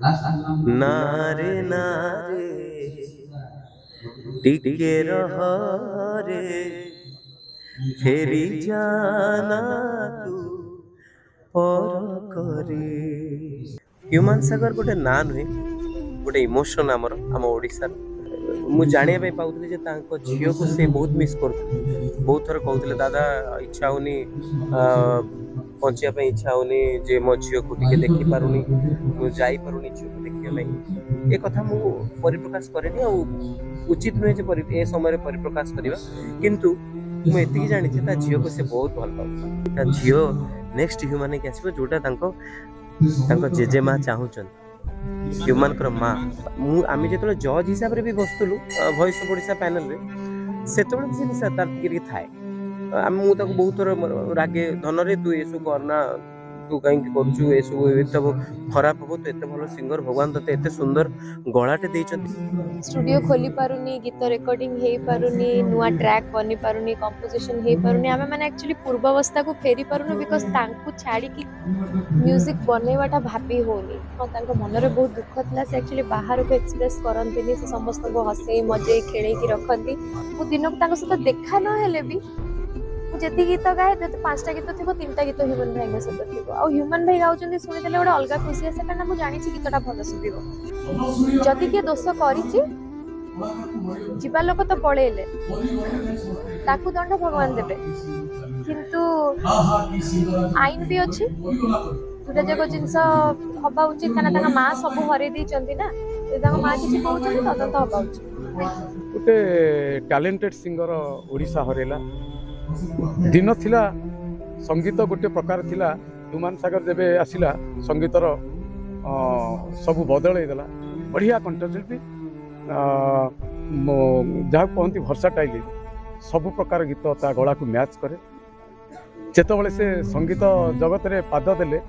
नारे नारे टिके रह रे फेरी जाना तू पर करे। ह्यूमन सागर गोटे ना नुहे, गोटे इमोशन आमर आम ओडिशार। मु जानिया पे पाउथली जे तांको झियो को से बहुत मिस करथि। बहुत थर कहउतले दादा इच्छा होनी पहुंचिया पे इच्छा होनी जे मो झियो को टिके देखि पारुनी, मु जाई पारुनी झियो को देखिया पे। ए कथा मु परिप्रकाश करेनी आ उचित नुहे जे ए समय रे परिप्रकाश करिवा, किंतु मु एतिकी जानि जे ता झियो को से बहुत भल पाउ। ता झियो नेक्स्ट ह्यूमन के आसीबो जोटा तांको जेजेमा चाहूचन ह्यूमन कर माँ। आम जो जज हिसाब से भी बसुलु वॉइस ऑफ ओडिशा पैनल रे से जिनसा तार टिके थाए। मुझे बहुत थर रागे धन रे तू एसु करना, तू कहीं करू एसबू एत खराब हम, तो एत भल सिंगर भगवान ते एत सुंदर गलाटे देइछन्ति। स्टूडियो खोली पारुनी, गीत रेकर्डिंग हे पारुनी, नुआ ट्रैक बनी पारुनी, कंपोजिशन हे पारुनी। आमे माने एक्चुअली पूर्वावस्था को फेरी पारुनु बिकॉज तांकु छाड़ी की म्यूजिक बनैवाटा भाबी होनी। हां तांको मन रे बहुत दुख थला, से एक्चुअली बाहर को एक्सप्रेस करंतिनी, से समस्त को हसे मजे खेले की रखंती। मु दिन को तांको सहित देखा न हेले भी जति गीत गाए तो 5टा गीत थी 3टा गीत ह्यूमन भाई में सहित थी। आ ह्यूमन भाई गाउचंदी सुनी देले गोटे अलग खुशी आसे, कारण मु जानि छी गीतटा भल सुबिबो। जति के दोष करिछि जीवा लोक तो पळेले ताकू दंड भगवान देबे, किंतु आईन भी अछि। दुटा जगह जिनस हबा उचित, कारण ताका मां सब हरे दी चंदी ना, ताका मां किछि कहउछन तदंत हबा उचित। गोटे टैलेंटेड सिंगर ओडिशा हरेला। दिन थिला संगीत गोटे प्रकार थिला, ह्यूमन सागर जेबे आसिला संगीतर सब बदल देला। बढ़िया कंठशिल्पी जहाँ कहती भर्साटाइल, सब प्रकार गीत ता गला को मैच करे। जेतबले से संगीत जगत रे पाद देले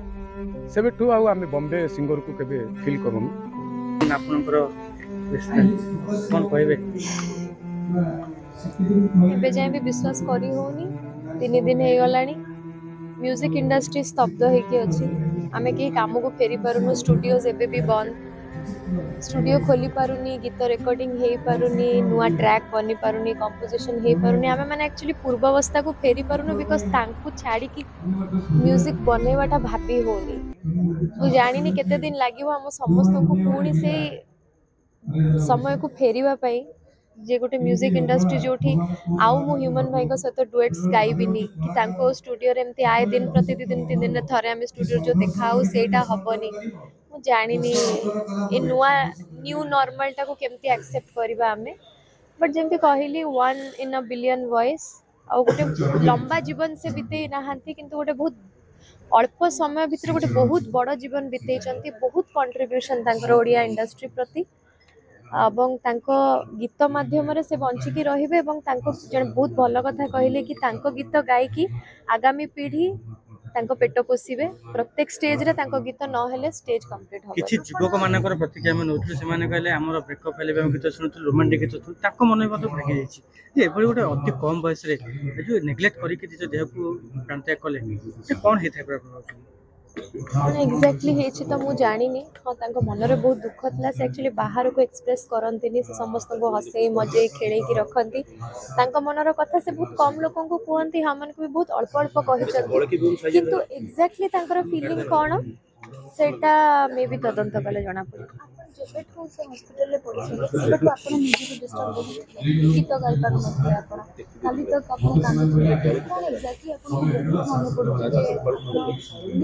सेबेठू आम बॉम्बे सिंगर को केबे फील करूनी। आपनकर कोन कहबे एबे जाए भी विश्वास करी होनी। 3 दिन हे गलानी म्यूजिक इंडस्ट्री स्तब्ध होके अछि। आमे के काम को फेरी पारुनु, स्टूडियोज एबे भी बंद, स्टूडियो खोली पारुनी, गीत रेकर्डिंग हे पारुनी, नुआ ट्रैक बनी पारुनी, कंपोजिशन हे पारुनी। आमे माने एक्चुअली पूर्वावस्था को फेरी पारुनु बिकॉज तांकु छाड़ी की म्यूजिक बनैवाटा भाबी होनी। तू जानिनी केते दिन लागिवो हम समस्त को पुणी से समय को फेरिबा पई, जे गोटे म्यूजिक इंडस्ट्री जोठी आउ मु ह्यूमन भाई को सहित डुएट्स गाइबिनी कि तांको स्टूडियो रे एमती आए दिन प्रतिदिन 3 दिन थरे हम स्टूडियो जो देखाऊ सेटा हबनी। मु जानिनी ए न्यू नॉर्मल टा को केमती एक्सेप्ट करबा हमें। बट जेमती कहली 1 इन अ बिलियन वॉइस आ गोटे लंबा जीवन से बिते नाहंती, किंतु गोटे बहुत अल्प समय भितर गोटे बहुत बड़ जीवन बिते चंती। बहुत कंट्रीब्यूशन तांकर ओडिया इंडस्ट्री प्रति एवं तांको गीत माध्यम से बंचिकी रहिबे। एवं तांको जन बहुत भल कथा कहले कि तांको गीत गायकी आगामी पीढ़ी तांको पेट पोषिबे। प्रत्येक स्टेज रे तांको गीत न हेले स्टेज कंप्लीट हो। किछि युवक मानकर प्रतिक्रिया हम नोथु, से माने कहले हमर ब्रेकअप हेले हम गीत सुनथु, रोमांटिक गीत सुनथु, ताको मन में तो भागी जाइछि जे एपरि गोटे अति कम बयस रे जो नेग्लेक्ट करी के जे देह को प्रांत्याग कले से कोन हेथै प्रभाव एक्जाक्टली हेछि तो मु जानिनी। हां तांको मन रे बहुत दुख थला, से एक्चुअली बाहर को एक्सप्रेस करंतिनी, से समस्त को हसे मजे खेले की रखंती। तांको मन रो कथा से बहुत कम लोगों को कहंती, हमन को भी बहुत अल्प अल्प कहिचंती, किंतु एक्जाक्टली तांकर फीलिंग कोन सेटा मे भी तदंत कले जणा पड़े। जेबेठू से हॉस्पिटल ले पड़छि जेबेठू आपण म्यूजिक डिस्टर्ब होछि, गीत गाइ पार नथि आपण खाली तो आपण काम कोन एक्जाक्टली आपण मन पड़छि जे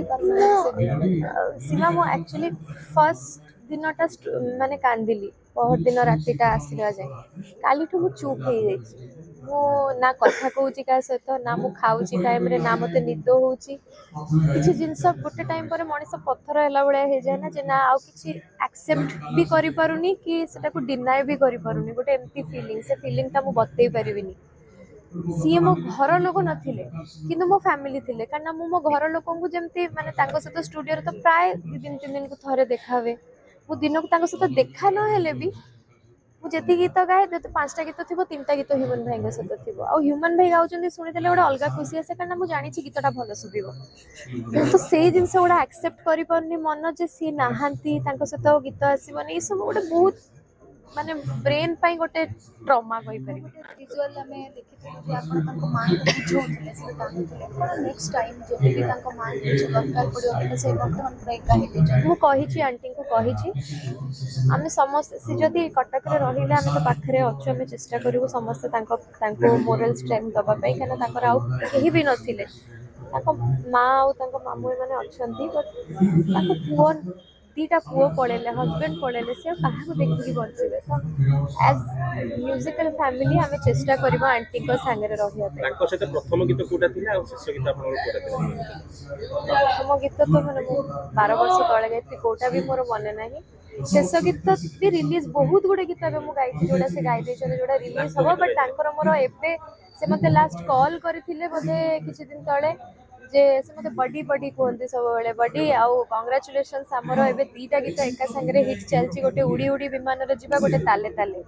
सीमा मो एक्चुअली फर्स्ट दिनटा माने कांदिली। पहर दिन रातिटा आसीला जाए काली ठू चुप हो जाइछि। मो ना कथा कहूची का सहित, ना मु खाऊची टाइम रे, ना मते निद होउची। किछि जिंस गोटे टाइम पर मनिस पत्थर हैला बळे हे जाय ना, जे ना आ किछि एक्सेप्ट भी करि पारुनी कि सेटा को डिनाय भी करि पारुनी। गोटे एम्प्टी फीलिंग, से फीलिंग ता मु बतै परिबिनी। सी मो घर लोक नथिले किंतु मो फैमिली थिले, कारण मो घर लोकन को जेमती माने तांको सहित स्टूडियो रे तो प्राय 2 दिन 3 दिन को थरे देखावे। मु दिन को तांको सहित देखा न हेले भी मुझे गीत गाए तो 5टा गीत थी 3टा गीत ह्यूमन भाई सहित थी ह्यूमन भाई गाँव शुणी गोटे अलग खुशी आसे कारण मुझे जानी गीतटा भल शुभ तो से जिन गुड़ा एक्सेप्ट कर मन जे सी नहांती सहित गीत आसबनी ये सब गोटे बहुत माने ब्रेन पाई गोटे ट्रॉमा कहि परिबे विजुअल हमें देखिथिलु जे आपण तांको मां को बुझौथिले से कांदुथिले पण नेक्स्ट टाइम जे भी तांको मां के दरकार पड़ियो तो से वर्तमान पूरा कहि दे मु कहिछि आंटी को कहिछि आमे समस्त से जदी कटक रे रहिले आमे तो पाखरे अछु आमे चेष्टा करिवु समस्त तांको मोरल स्ट्रेंथ दबा पाई kana तांकर आउ केही भी नथिले तांको मां आउ तांको मामू माने अछंती बट तांको पुओ दीटा पुओ पड़ेले हस्बैंड पड़ेले से कहा देखिकी बचे तो एज म्यूजिकल फैमिली आम चेष्टा करबा आंटी को संगे रहिया पे ताको से प्रथम गीत कोटा थिला और शेष गीत आपन कोटा थिला प्रथम गीत तो माने 12 वर्ष तळे गाइती कोटा भी मोर मने नाही शेष गीत भी रिलीज बहुत गुडे गीत अब मु गाइती जोडा से गाइ दे जोडा रिलीज हो बट तांकर मोर एबे से मते लास्ट कॉल करथिले बोले किछि दिन तळे जे से मते बडी बडी कहते सब बेले बडी आउ कांग्रेचुलेशंस हमरो एबे 2टा गीत एका संगे हिट चलची गोटे उड़ी उड़ी विमान रे जिबा गोटे ताले ताले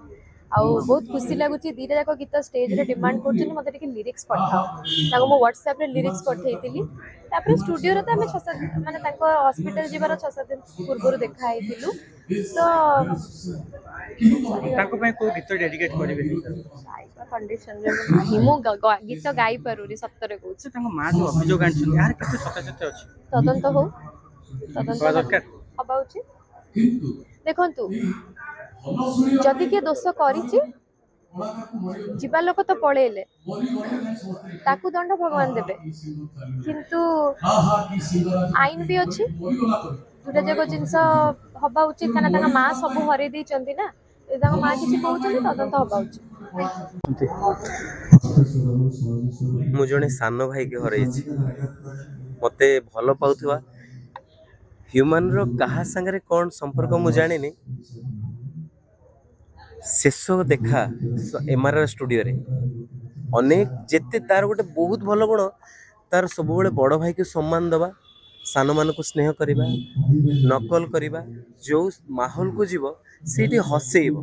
आउ बहुत खुशी लागुची 2टा जाक गीत स्टेज रे डिमांड करछन मते टिके लिरिक्स पठाओ ताको मो व्हाट्सएप रे लिरिक्स पठेइतिली तापर स्टूडियो रे त हमें 6 माने ताको हॉस्पिटल जिबार 6 दिन पूर्व देखा आइतिलु तो ताको पे को गीत डेडिकेट करिवे कंडीशन रे नाही मो गीत गाई पारुरी सत्तरे कहू से ताको मां जो अभियोग आनछन यार केते सत्यासत्य अछि तदंत हो तदंत दरकार हबा उचित देखंतु जदि के दोष करिछि जीवा लोक तो पळेले ताकू दंड भगवान देबे किंतु आईन भी अछि दुटा जगह जिंस हबा उचित kana ताका मां सब हरे दै चंदी ना ताका मां किछि कहउछन तदंत हबा उचित मु जने सान भाई के हरैछि मते भल पाउथवा ह्यूमन रो कहा संगे कोन संपर्क मु जानिनी शेष देखा एमआरआर स्टूडियो रे अनेक जेते तार गोटे बहुत भल गुण तार सब बड़े बड़ भाई के सम्मान दबा सान मान को स्नेह करिबा नकल करिबा जो माहौल को जीव सेठी हसेइबो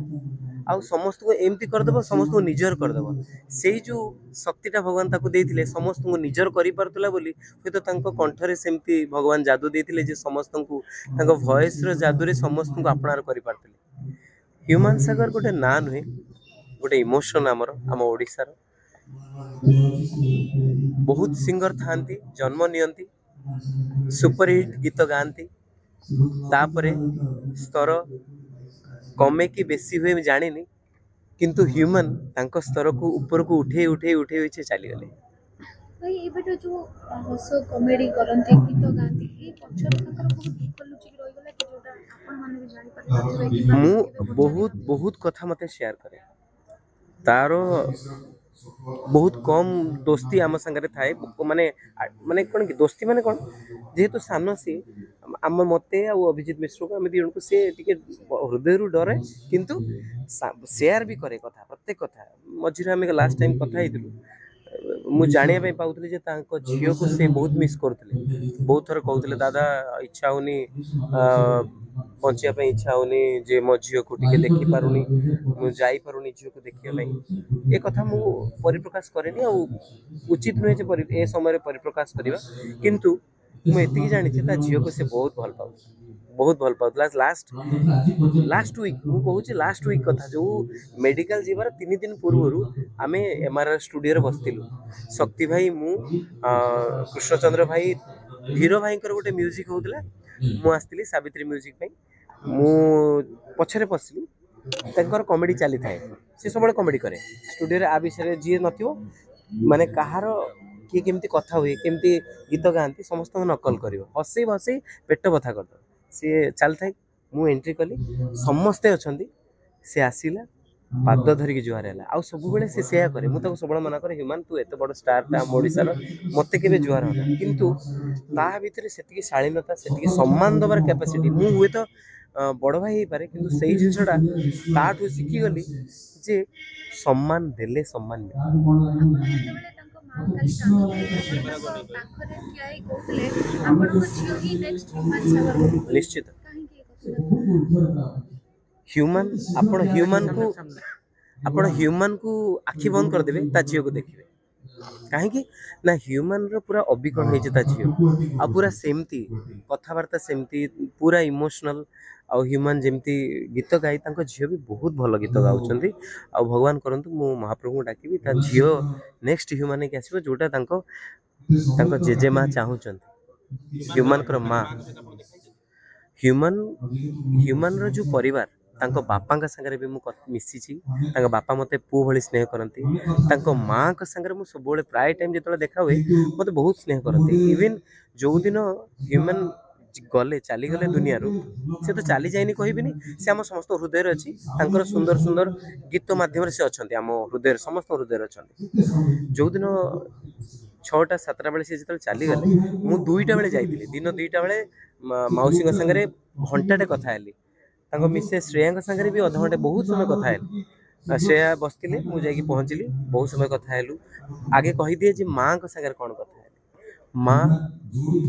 आउ समस्त को एमती कर देबो समस्त को निजर कर देबो सेही जो शक्तिटा भगवान ताको देथिले समस्त को निजर करि परतला बोली हे तो तांको कंठरे सेमती भगवान जादू देथिले जे समस्त को तांको वॉइस रो जादू रे समस्त को अपनार करि परतले ह्यूमन सागर गोटे ना नुहे गोटे इमोशन आमर आम ओडिशार बहुत सिंगर थांती जन्म नियंती सुपरहिट गीत गाती तापरे स्तर कमे कि बेसी हुए जानी किंतु ह्यूमन तांको स्तर को ऊपर को उठे उठे उठे उठे चली गले भाई एबेटा जो हसो कॉमेडी करंती गीत गाती ए पछर तकर बहुत दुख लुचि रहि गला कि जोटा आपण माने भी जानि पारथबे कि मु बहुत बहुत कथा मते शेयर करे तारो बहुत कम दोस्ती आम संगे थाए माने माने कोन कि दोस्ती माने कोन जेहेतु सानो सी आम मते आ अभिजीत मिश्र को आम दी को से टिके हृदय रु डरे किंतु शेयर भी करे कथा प्रत्येक कथा मझिरे आम लास्ट टाइम कथा हितलु मु जानिया पे पाउतली जे तांको झियो को से बहुत मिस करथले बहुत थर कहउतले दादा इच्छा होनी बंचिया पे इच्छा होनी जे मो झियो को टिके देखि पारुनी मु जाई पारुनी झियो को देखिया नै ए कथा मु परिप्रकाश करेनी आ उचित नै जे ए समय रे परिप्रकाश करिवा किंतु मु एति जानि जे ता झियो को से बहुत भल पाउतला लास्ट वीक मु कहू छी लास्ट वीक कथा जो मेडिकल जीवार 3 दिन पूर्वरु आमे एमआरआर स्टूडियो रे बसतिलु शक्ति भाई मु कृष्णचंद्र भाई हीरो भाई कर गोटे म्यूजिक होतला मु आस्तिली सावित्री म्यूजिक भाई मु पछरे पसिलु तंकर कॉमेडी चली थाए से सब कॉमेडी करे स्टूडियो रे आ विषय जी नथियो माने कहार किए केमती कथा हुए केमती गीत गाती समस्त नकल करिवो हसई हसई पेट बथा कर सी चल थाए मु एंट्री कली समस्ते अछंती से आसीला पाद धरिकी जुआर है आ सब बेले से सेया करे मु सब मना करे ह्यूमन तू एत बड़ स्टार ता ओडिशार मते केबे जुआर होला किंतु ता भितरे सेतिकी शालीनता सेतिकी सम्मान दबार कैपेसिटी मु हुए तो बड़ भाई हे पारे किंतु सेही जिंसटा ताठू शिखी गली जे सम्मान देले सम्मान निश्चित ह्यूमन आपण ह्यूमन को आखि बंद कर देबे ता झियो को देखिबे काहे ना ह्यूमन रो पूरा अबिकल होई ता झियो आ पूरा सेमती कथावार्ता सेमती पूरा इमोशनल आ ह्यूमन जेमती गीत गाई तांको झियो भी बहुत भल गीत गाउछंती आ भगवान करंतु मु महाप्रभु डाकिबी ता झियो नेक्स्ट ह्यूमन के आसीबो जोटा तांको तांको जेजेमा चाहूछंती ह्यूमन कर मां ह्यूमन रो जो परिवार तांको बापा का संगे भी मिसी तांको बापा मते पु भली स्नेह करती तांको माँ का संगे मु सब प्राय टाइम जो देखा हुए मते बहुत स्नेह करती इवन जो दिन ह्यूमन गले चली गले दुनिया रू से तो चली जाइनी कहबिनी से आम समस्त हृदय अच्छी तांकर सुंदर सुंदर गीत माध्यम से अच्छा आम हृदय समस्त हृदय अच्छा जो दिन 6टा 7टा बेले से जो चली गले मु 2टा बेले जाइली दिन 2टा बेले माउसी संगे घंटाटे कथा हेली तांको मिसेस श्रेया संगे भी अध घंटे बहुत समय कथा हेली श्रेया बसती मुझे पहुँचली बहुत समय कथा हेलु आगे कही दिए जी माँ को संगे कौन कथा माँ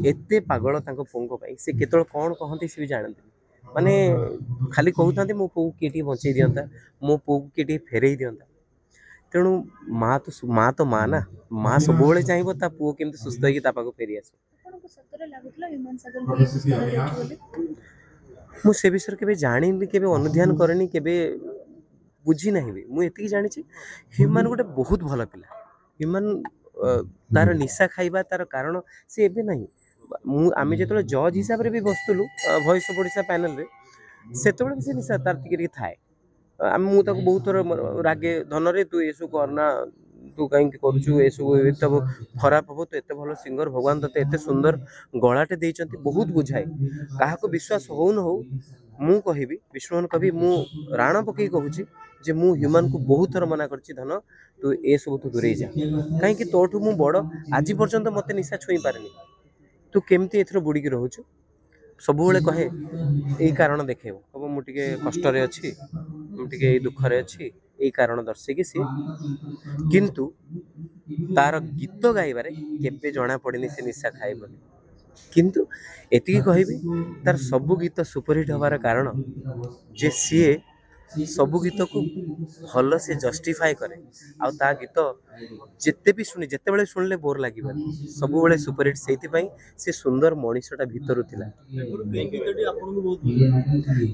एते पागल तांको पुओ से केतल कौन कहते से भी जानते माने खाली कहते मो पु किए बचे दिंता मो पु किए फेरई दिंता तेणु माँ तो माँ ना माँ सब चाहिए ता पुओ केमती सुस्थ होकर फेरी आस मुझे विषय के जानी के अनुध्यान करनी के बुझी ना भी मुझे जानी ह्यूमन गोटे बहुत भल पिला ह्यूमन तार निशा खाइबा तार कारण से एबे नहीं आम जो जज हिसाब से भी बसुलु वॉइस ऑफ ओडिशा पैनल रे से से निशा तार टिके थाए मुझे बहुत थर रागे धन रे तू एसु करना तू कहीं करू एसु खराब हम तो एत भल सिंगर भगवान ते एत सुंदर गलाटे देइचंती बहुत बुझाए क्या विश्वास हो न हो मु कहि विष्णुमोहन कवि मु राण पकई कहूँ जे मु ह्यूमन को बहुत थर मना करछि धन तू ए सब तू दूरे जा कहीं तोठू मु बड़ आज पर्यंत मत निशा छुई पारनी तू केमती एथर बुड़िकी रोचु सब कहे यही कारण देखेब हम मुझे कष्ट अच्छी मुझे दुखरे अच्छी यही कारण दर्शेकी सी किंतु तार गीत गाइबारे केबे जना पड़नी से निशा खाइबनी किंतु एति कहबी तार सबु गीत सुपरहिट हबार कारण जे सीए सबु गीत को भल से जस्टिफाई करे आ ता गीत जिते भी शुणी जिते बड़े शुणिले बोर लगे सब बड़े सुपरहिट से सुंदर मनीषटा भितर थिला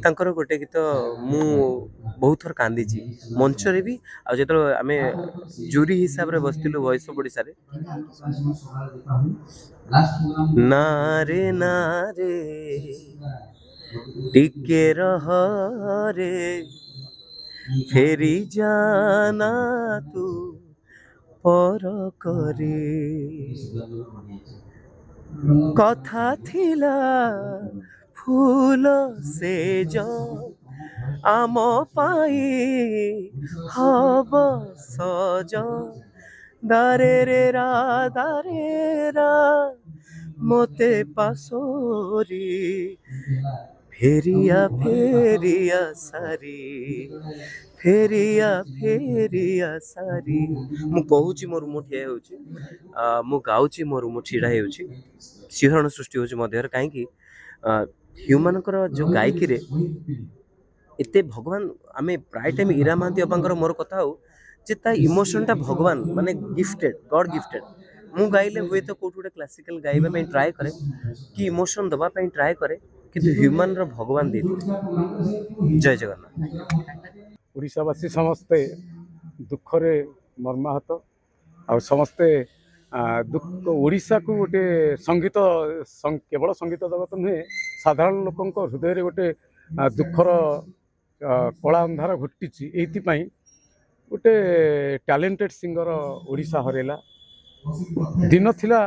तांकर गोटे गीत मु बहुत थर कांदी मंच रे भी आ जतो आमे जूरी हिसाब रे बसतिलु वॉइस ऑफ ओडिशा रे नारे टिके रह रे फेरी जाना तू पर करे कथा थिला फूल से जो आम पाई हब सज दारे रा मोते पासोरी फेरिया सारी मु कहूची मो रूम ठिया होची मु गाउची मो रूम ठिड़ा होची शिहरण सृष्टि होची मध्य कहीं ह्यूमन जो गायकी रे एते भगवान आमे प्राय टाइम इरा महांती अपांकर मोर कथा हो जे ता इमोशन टा भगवान माने गिफ्टेड गॉड गिफ्टेड मु गाइले हुए तो कोट गोटे क्लासिकल गाइबा में ट्राई करे कि इमोशन दबा पे ट्राई करे किंतु ह्यूमन रो भगवान दे जय जगन्नाथ ओडिशावासी समस्ते दुखरे मर्माहत आ समस्ते दुख ओडिशा को गोटे संगीत केवल संगीत जगत नुहे साधारण लोकंक हृदय रे गोटे दुखर कला अंधार घोटी एइथिपाई गोटे टैलेंटेड सिंगर ओडिशा हरेला दिन थिला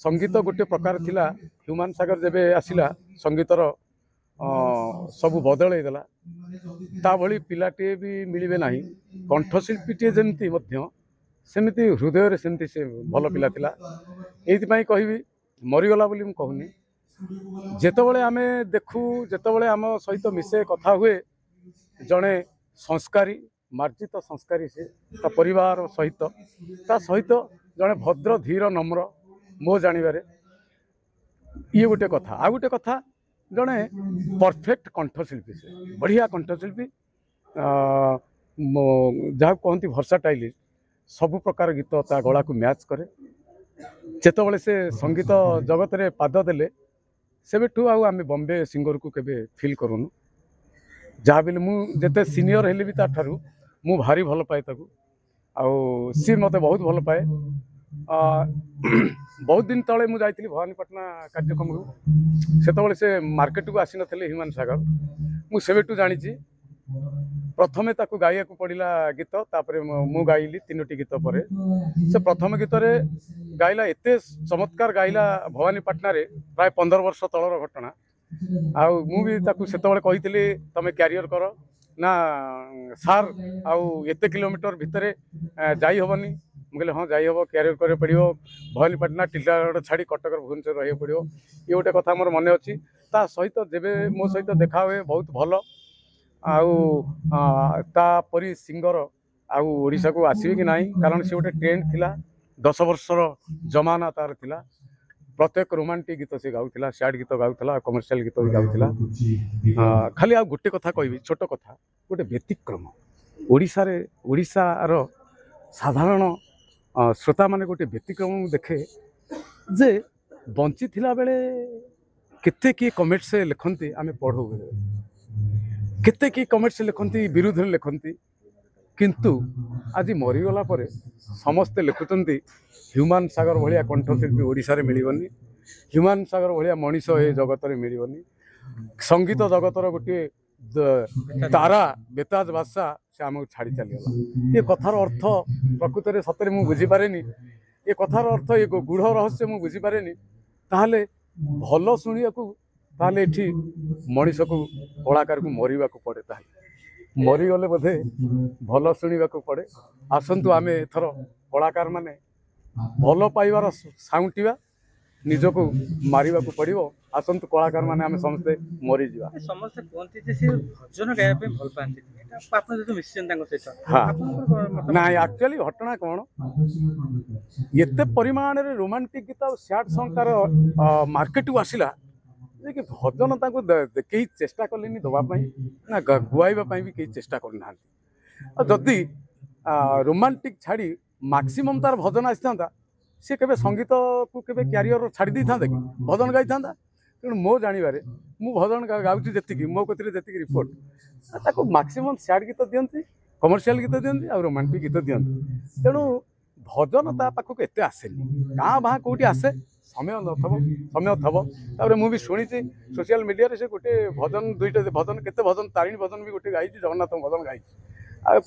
संगीत गोटे प्रकार थिला ह्यूमान सागर जेबे आसिला संगीतर सब बदल देला ता भली पिलाटे भी मिलिबे नाही कंठशिल्पीटे जेमती मध्य सेमिति हृदय रे सेमती से भल पिला थिला एइथिपाई कहबी मरिगला बोली मु कहूनी जेतबेले आमे देखू जेतबेले आम सहित मिसे कथा हुए जड़े संस्कारी मार्जित संस्कारी से ता परिवार सहित जड़े भद्र धीर नम्र मो जानवे ये गोटे कथा आ गोटे कथा जड़े परफेक्ट कंठशिल्पी से बढ़िया कंठशिल्पी जहाँ कहती भर्साटाइल सब प्रकार गीत ता गला को मैच करे जिते से संगीत जगत रे पाद देले सेबेठू आम बॉम्बे सिंगर को केबे फील करूनु जहाँ भी मुझे सीनियर हेली भी ताठारू मु भारी भल पाए ताकू आउ सी मते बहुत भल पाए बहुत दिन तले मुझे जाइली भवानीपाटना कार्यक्रम को सेतबले से मार्केट को आसी नथिले ह्यूमन सागर मुझे जानी प्रथमे ताकू गाइया को पड़िला गीत तापरे मु गाइली 3टी गीत पर से प्रथम गीत रे गाइला एते चमत्कार गाइला भवानीपाटना रे प्राय 15 वर्ष तलर घटना आउ मु भी ताकू सेतबले कहितली तमे कैरियर कर ना सार आउ एते किलोमीटर भितरे जाई होबनी मुझे हाँ जाई हम क्यारियर करे पड़ो भवानीपाटना टिटागढ़ छाड़ी कटक भुवनेश्वर रही पड़ो ये गोटे कथा मोर मन अच्छी ता सहित जेबे मो सहित देखा हुए बहुत भल आउरी सिंगर आउ ओडिशा को आसवे कि नहीं कारण सी गोटे ट्रेंड थिला 10 वर्षर जमाना तार थिला प्रत्येक रोमांटिक गीत से गाउला सैड गीत गाउला कमर्शियल गीत भी गाउला खाली आ गोटे कथा कहबी छोट कथा गोटे व्यतिक्रम ओडिशार साधारण श्रोता माने गोटे व्यतिक्रम देखे जे बंची थिला बेले केते की कमेंट से लिखती आम पढ़ू केते की कमेंट से लिखती विरोध लिखती किंतु आज मरीगला पर समस्ते लिखुंट ह्यूमान सागर भाया कंठशिल्पी ओडिशा रे मिलबनी ह्यूमान सागर भाया मनीष ए जगत रे मिलबनी संगीत जगतर गोटे तारा बेताज बादशाह से आमको छाड़ी चलीगला ये कथार अर्थ प्रकृत में सतरे मुझे बुझीपारे ये कथार अर्थ ये गूढ़ रहस्य मुझे बुझीपारे ताहले भल शुणा ताहले एठी मनीष को कलाकार को मरिबा को पड़े ताहले मरीगले बोधे भल शुणा पड़े आसतु आम एथर कलाकार माने भल पाइबार साउंटिबा निजको मारिबा को पड़ो आसतु कलाकार माने आम समस्ते मरीजा समस्ते कहते जे से भजन गाया पे भल पाती आपन जो मिशन तांको सहित हाँ ना एक्चुअली घटना कौन एते परिमाण रे रोमांटिक गीत और सैड सॉन्ग तार मार्केट को आसिला जे कि भजन तांको कई चेष्टा कलेनी दबा पई ना गुआइबा पई भी कई चेष्टा करना जदि रोमांटिक छाड़ी मैक्सिमम तार भजन आसीता सी केबे संगीत को केबे कैरियर छाड़ी दी था कि भजन गाई था तेणु मो जानवर मु भजन गाँची जी मो कति जी रिपोर्ट मैक्सिमम सैड गीत दिखती कमर्शियल गीत दिखती और रोमांटिक गीत दिखती तेणु भजन ता पाखक एत आसेनी गाँ बाँ कौटी आसे समय समय थब मुझे शुणी सोशल मीडिया से गोटे भजन 2टा भजन केते भजन तारिणी भजन भी गोटे गाई जगन्नाथ भजन गाई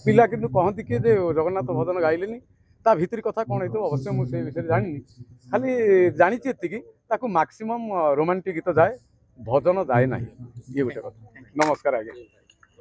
पिला किंतु कहती किए जगन्नाथ भजन गाइलेनी ता भीतर कथा कौन हो अवश्य मुझे विषय जानी खाली जानी एति मैक्सिमम रोमांटिक गीत जाए भजन जाए ना ये गोटे कथा नमस्कार आज्ञा।